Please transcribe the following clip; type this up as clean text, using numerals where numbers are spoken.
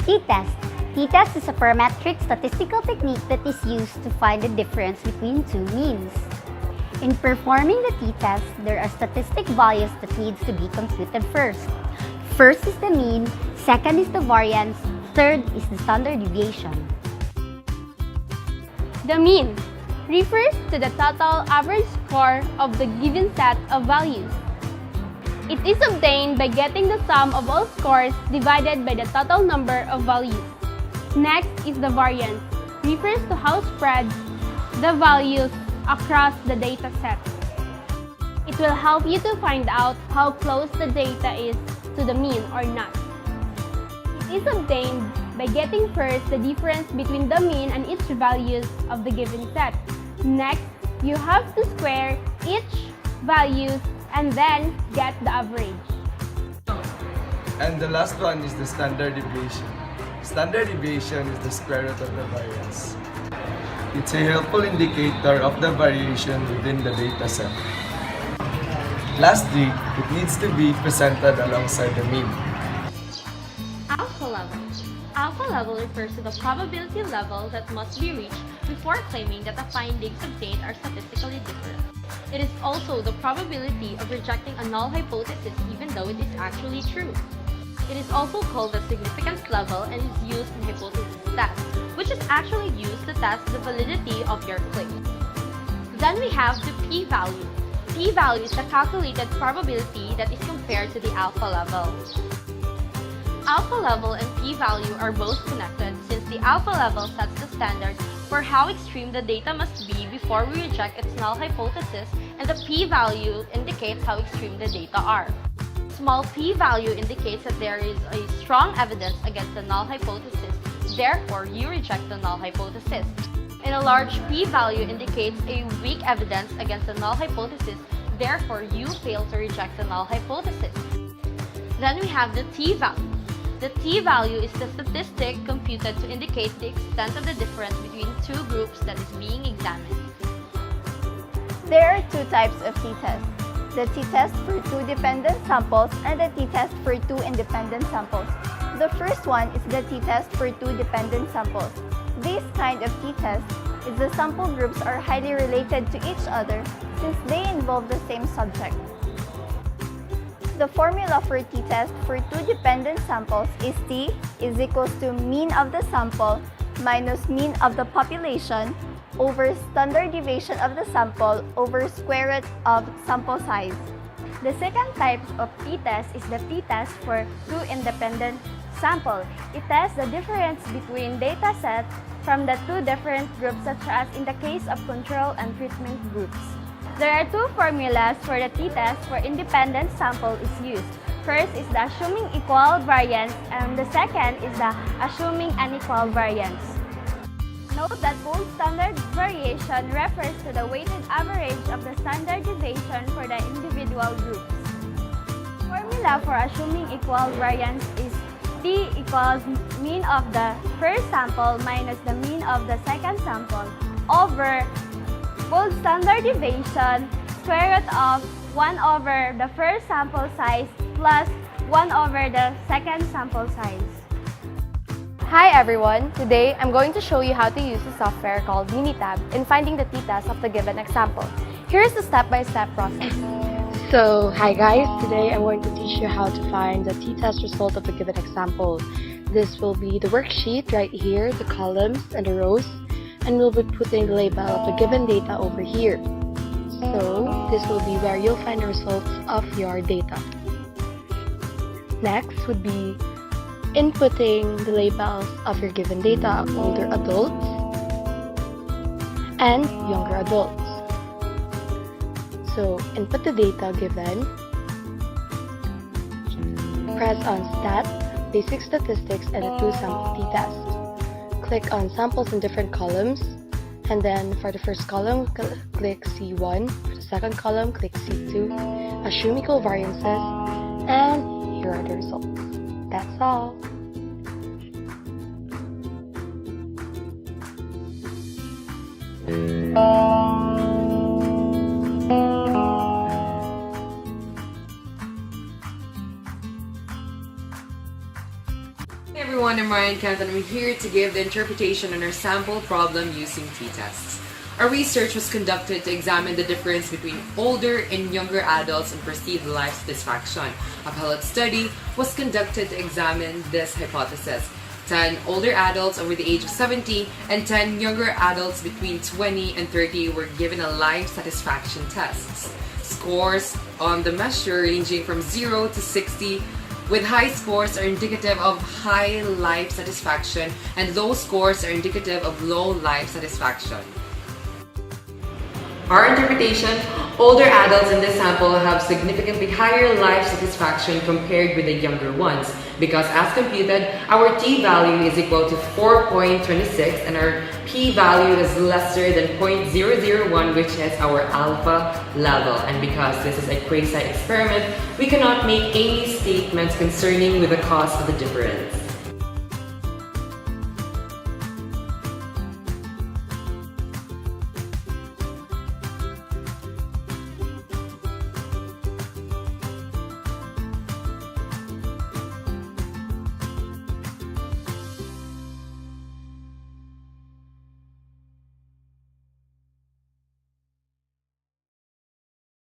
T-test. T-test is a parametric statistical technique that is used to find the difference between two means. In performing the t-test, there are statistic values that needs to be computed first. First is the mean, second is the variance, third is the standard deviation. The mean refers to the total average score of the given set of values. It is obtained by getting the sum of all scores divided by the total number of values. Next is the variance, refers to how spread the values across the data set. It will help you to find out how close the data is to the mean or not. It is obtained by getting first the difference between the mean and each values of the given set. Next, you have to square each values and then get the average. And the last one is the standard deviation. Standard deviation is the square root of the variance. It's a helpful indicator of the variation within the data set. Lastly, it needs to be presented alongside the mean. Alpha level. Alpha level refers to the probability level that must be reached before claiming that the findings obtained are statistically different. It is also the probability of rejecting a null hypothesis even though it is actually true. It is also called the significance level and is used in hypothesis tests, which is actually used to test the validity of your claim. Then we have the p-value. P-value is the calculated probability that is compared to the alpha level. Alpha level and p-value are both connected since the alpha level sets the standard for how extreme the data must be before we reject its null hypothesis, and the p-value indicates how extreme the data are. Small p-value indicates that there is a strong evidence against the null hypothesis, therefore you reject the null hypothesis. And a large p-value indicates a weak evidence against the null hypothesis, therefore you fail to reject the null hypothesis. Then we have the t-value. The t-value is the statistic computed to indicate the extent of the difference between two groups that is being examined. There are two types of t-tests. The t-test for two dependent samples and the t-test for two independent samples. The first one is the t-test for two dependent samples. This kind of t-test is the sample groups are highly related to each other since they involve the same subject. The formula for t-test for two dependent samples is t is equals to mean of the sample minus mean of the population over standard deviation of the sample over square root of sample size. The second type of t-test is the t-test for two independent samples. It tests the difference between data sets from the two different groups, such as in the case of control and treatment groups. There are two formulas for the t-test for independent sample is used. First is the assuming equal variance and the second is the assuming unequal variance. Note that gold standard variation refers to the weighted average of the standard deviation for the individual groups. Formula for assuming equal variance is t equals mean of the first sample minus the mean of the second sample over gold standard deviation square root of 1 over the first sample size plus 1 over the second sample size. Hi everyone! Today, I'm going to show you how to use a software called Minitab in finding the t-test of the given example. Here's the step-by-step process. So, hi guys! Today I'm going to teach you how to find the t-test result of the given example. This will be the worksheet right here, the columns and the rows, and we'll be putting the label of the given data over here. So, this will be where you'll find the results of your data. Next would be inputting the labels of your given data, older adults and younger adults. So, input the data given, press on Stat, Basic Statistics, and the two sample t-test. Click on Samples in different columns, and then for the first column, click C1, for the second column, click C2, assume equal variances, and here are the results. That's all. Hey everyone, I'm Ryan Kenth and I'm here to give the interpretation on our sample problem using t-tests. Our research was conducted to examine the difference between older and younger adults in perceived life satisfaction. A pilot study was conducted to examine this hypothesis. 10 older adults over the age of 70 and 10 younger adults between 20 and 30 were given a life satisfaction test. Scores on the measure ranging from 0 to 60, with high scores are indicative of high life satisfaction and low scores are indicative of low life satisfaction. Our interpretation, older adults in this sample have significantly higher life satisfaction compared with the younger ones because as computed, our t-value is equal to 4.26 and our p-value is lesser than 0.001, which is our alpha level. And because this is a quasi-experiment, we cannot make any statements concerning with the cause of the difference.